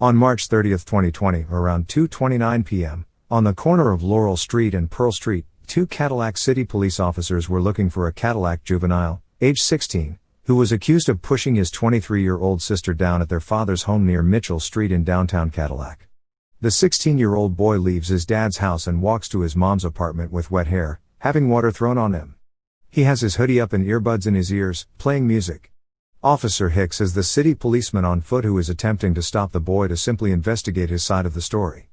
On March 30, 2020, around 2:29 p.m., on the corner of Laurel Street and Pearl Street, two Cadillac City police officers were looking for a Cadillac juvenile, age 16, who was accused of pushing his 23-year-old sister down at their father's home near Mitchell Street in downtown Cadillac. The 16-year-old boy leaves his dad's house and walks to his mom's apartment with wet hair, having water thrown on him. He has his hoodie up and earbuds in his ears, playing music. Officer Hicks is the city policeman on foot who is attempting to stop the boy to simply investigate his side of the story.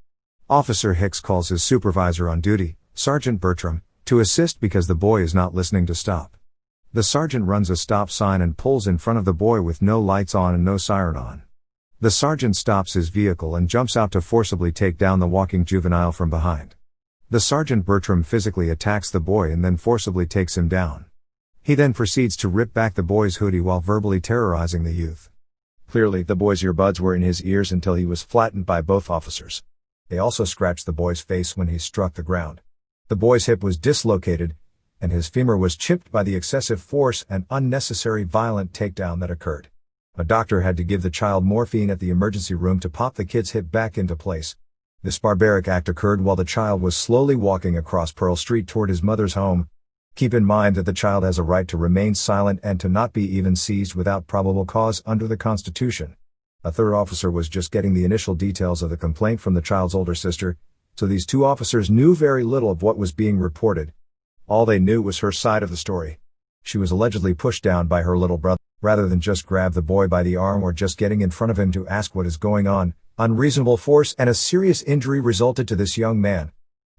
Officer Hicks calls his supervisor on duty, Sergeant Bertram, to assist because the boy is not listening to stop. The sergeant runs a stop sign and pulls in front of the boy with no lights on and no siren on. The sergeant stops his vehicle and jumps out to forcibly take down the walking juvenile from behind. The Sergeant Bertram physically attacks the boy and then forcibly takes him down. He then proceeds to rip back the boy's hoodie while verbally terrorizing the youth. Clearly, the boy's earbuds were in his ears until he was flattened by both officers. They also scratched the boy's face when he struck the ground. The boy's hip was dislocated, and his femur was chipped by the excessive force and unnecessary violent takedown that occurred. A doctor had to give the child morphine at the emergency room to pop the kid's hip back into place. This barbaric act occurred while the child was slowly walking across Pearl Street toward his mother's home. Keep in mind that the child has a right to remain silent and to not be even seized without probable cause under the Constitution. A third officer was just getting the initial details of the complaint from the child's older sister, so these two officers knew very little of what was being reported. All they knew was her side of the story. She was allegedly pushed down by her little brother. Rather than just grab the boy by the arm or just getting in front of him to ask what is going on, unreasonable force and a serious injury resulted to this young man.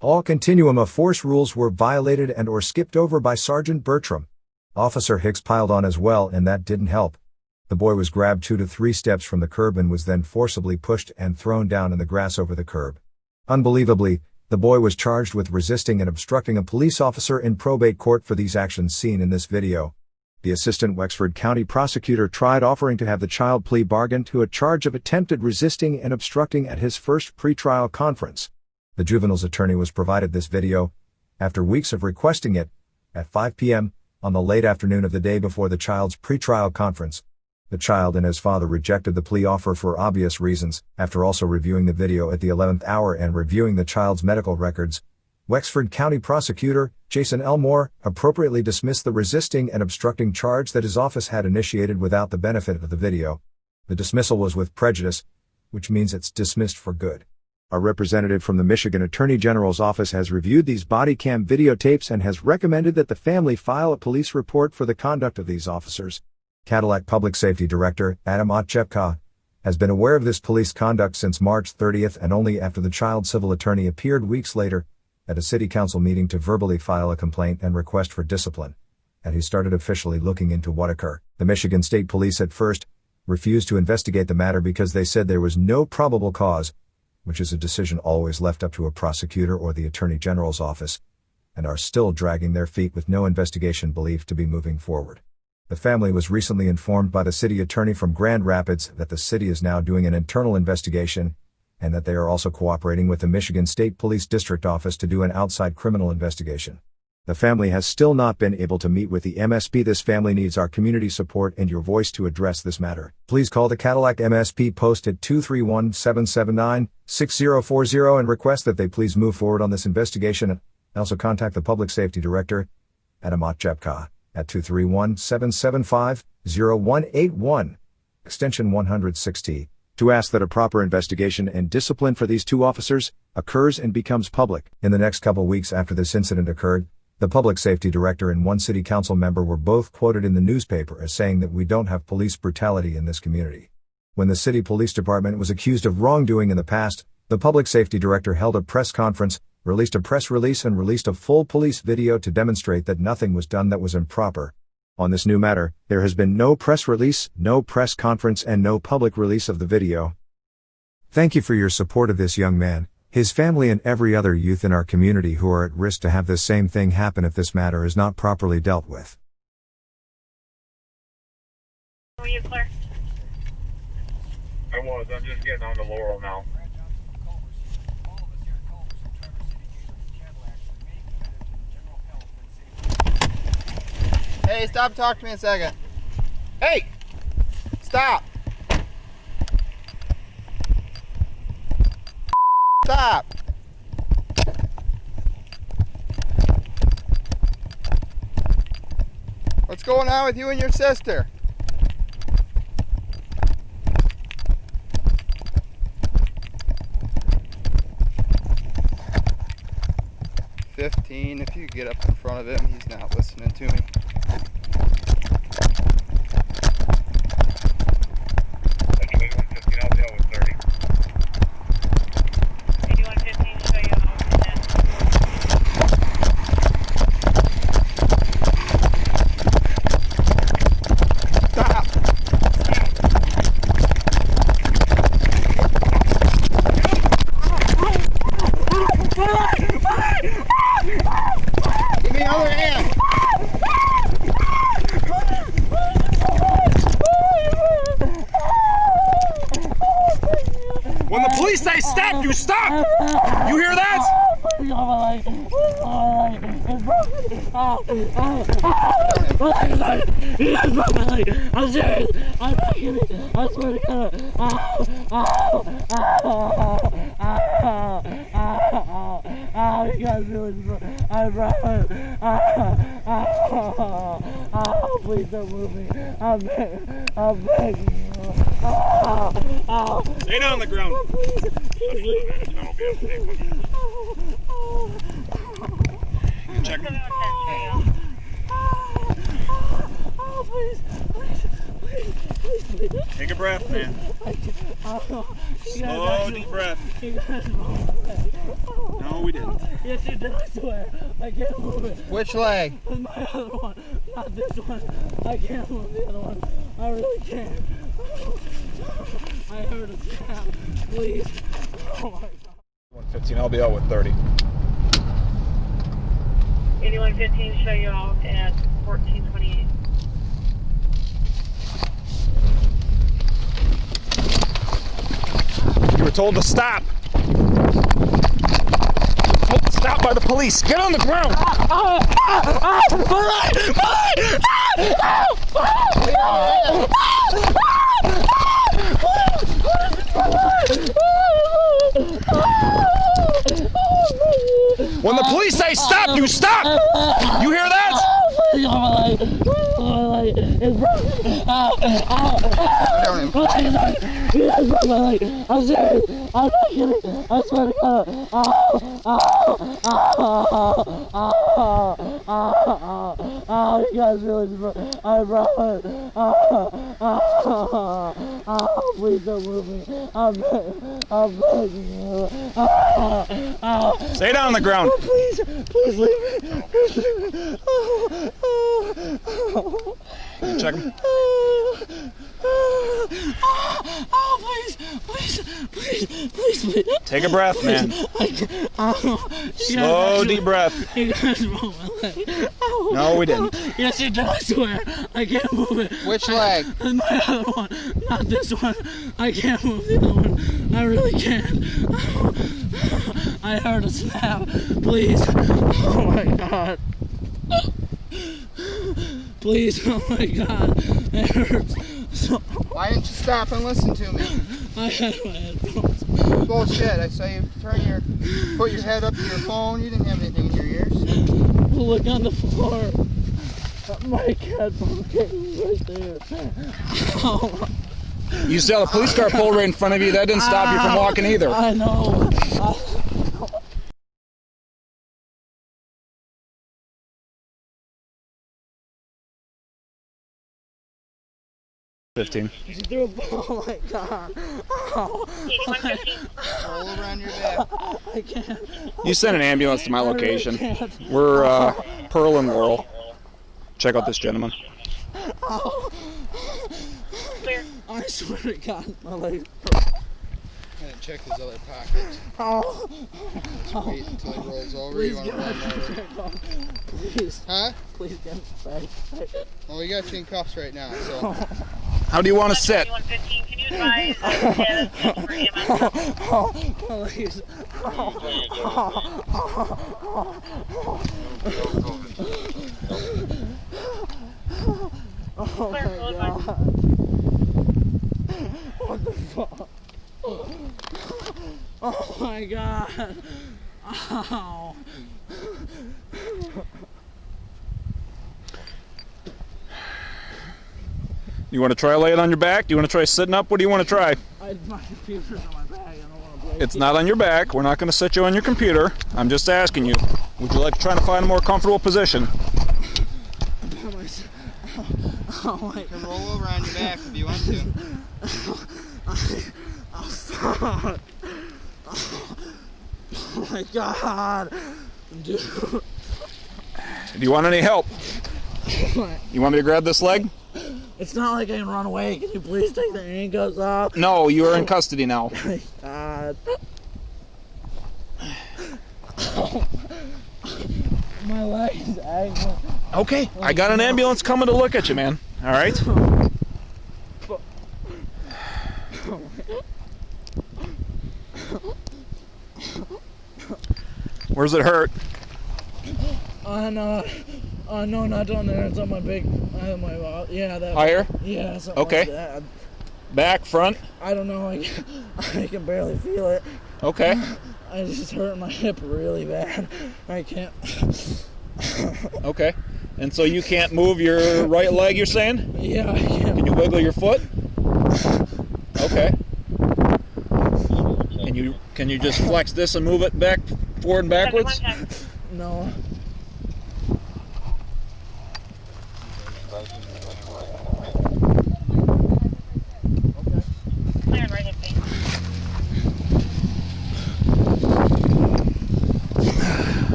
All continuum of force rules were violated and or skipped over by Sergeant Bertram. Officer Hicks piled on as well, and that didn't help. The boy was grabbed 2 to 3 steps from the curb and was then forcibly pushed and thrown down in the grass over the curb. Unbelievably, the boy was charged with resisting and obstructing a police officer in probate court for these actions seen in this video. The assistant Wexford County prosecutor tried offering to have the child plea bargain to a charge of attempted resisting and obstructing at his first pretrial conference. The juvenile's attorney was provided this video, after weeks of requesting it, at 5 p.m., on the late afternoon of the day before the child's pretrial conference. The child and his father rejected the plea offer for obvious reasons. After also reviewing the video at the 11th hour and reviewing the child's medical records, Wexford County Prosecutor Jason Elmore appropriately dismissed the resisting and obstructing charge that his office had initiated without the benefit of the video. The dismissal was with prejudice, which means it's dismissed for good. A representative from the Michigan Attorney General's office has reviewed these body cam videotapes and has recommended that the family file a police report for the conduct of these officers. Cadillac Public Safety Director Adam Otchepka has been aware of this police conduct since March 30th and only after the child's civil attorney appeared weeks later at a city council meeting to verbally file a complaint and request for discipline, and he started officially looking into what occurred. The Michigan State Police at first refused to investigate the matter because they said there was no probable cause, which is a decision always left up to a prosecutor or the Attorney General's office, and are still dragging their feet with no investigation believed to be moving forward. The family was recently informed by the city attorney from Grand Rapids that the city is now doing an internal investigation, and that they are also cooperating with the Michigan State Police District Office to do an outside criminal investigation. The family has still not been able to meet with the MSP. This family needs our community support and your voice to address this matter. Please call the Cadillac MSP post at 231-779-6040 and request that they please move forward on this investigation, and also contact the Public Safety Director, Adam Otchepka, at 231-775-0181, extension 160, to ask that a proper investigation and discipline for these two officers occurs and becomes public. In the next couple weeks after this incident occurred, the Public Safety Director and one city council member were both quoted in the newspaper as saying that we don't have police brutality in this community. When the city police department was accused of wrongdoing in the past, the Public Safety Director held a press conference, released a press release and released a full police video to demonstrate that nothing was done that was improper. On this new matter, there has been no press release, no press conference and no public release of the video. Thank you for your support of this young man, his family and every other youth in our community who are at risk to have this same thing happen if this matter is not properly dealt with. Were you clear? I was. I'm just getting on the Laurel now. Hey, stop talking to me a second. Hey! Stop! stop. What's going on with you and your sister? $15, if you get up in front of him, he's not listening to me. Give me the other hand. When the police say stop, you stop! You hear that? I'm serious. I'm not kidding. I swear to God. You guys really, I promise. Please don't move me. I'm begging you. Stay down on the ground. Check me. Please. Take a breath, man. Slow, deep breath. No, we didn't. Yes, you did, I swear. I can't move it. Which leg? My other one, not this one. I can't move the other one. I really can't. I heard a snap. Please. Oh my God. 115, I'll be out with 30. 8115, show you out at 1428. You were told to stop. Told to stop by the police. Get on the ground. When the police say stop, you stop. You hear that? It's broken. I'm serious. I'm not kidding. I swear to God. You guys really, I promise. Please don't move me. I'm begging you. Stay down on the ground. Please leave me. Please leave me. Check him. Please. Take a breath, man. Slow, deep breath. You guys broke my leg. No, we didn't. Yes, you did, I swear. I can't move it. Which leg? My other one, not this one. I can't move the other one. I really can't. I heard a snap. Please. Oh my God. Please, oh my God. It hurts. So, Why didn't you stop and listen to me? I had my headphones. Bullshit. I saw you put your head up to your phone. You didn't have anything in your ears. Look on the floor. My headphone case right there. Oh. You saw the police car pull right in front of you. That didn't stop you from walking either. I know. 15. She threw a ball. Oh my God. Oh. 8115. Roll around your back. I can't. You sent an ambulance to my location. I really can't. We're Pearl and Laurel. Check out this gentleman. Oh. Clear. I swear to God, my leg. I didn't check his other pockets. Oh. Just wait until he rolls over. Please You want to get run me. over? Please. Huh? Please get me back. Well, we got you in cuffs right now, so. How do you want to sit? 8115, can you advise status for EMS? Oh, please. Oh my God. What the fuck? Oh Oh my God. Ow. You want to try laying on your back? Do you want to try sitting up? What do you want to try? My computer's on my bag. I don't want to break It's not on your back. We're not going to sit you on your computer. I'm just asking you. Would you like to try to find a more comfortable position? Oh my You can roll over on your back if you want to. Oh my God. Dude. Do you want any help? You want me to grab this leg? It's not like I can run away. Can you please take the handcuffs off? No, you are in custody now. Oh my God. My leg is aching. Okay, I got an ambulance coming to look at you, man. All right? Where's it hurt? No, not down there. It's on my big, yeah, that. Higher? Yeah, something Okay. like that. Back, front? I don't know. I can barely feel it. Okay. I just hurt my hip really bad. I can't. Okay. And so you can't move your right leg, you're saying? Yeah, I can't. Can you wiggle your foot? Okay. Can you just flex this and move it back, forward and backwards? No.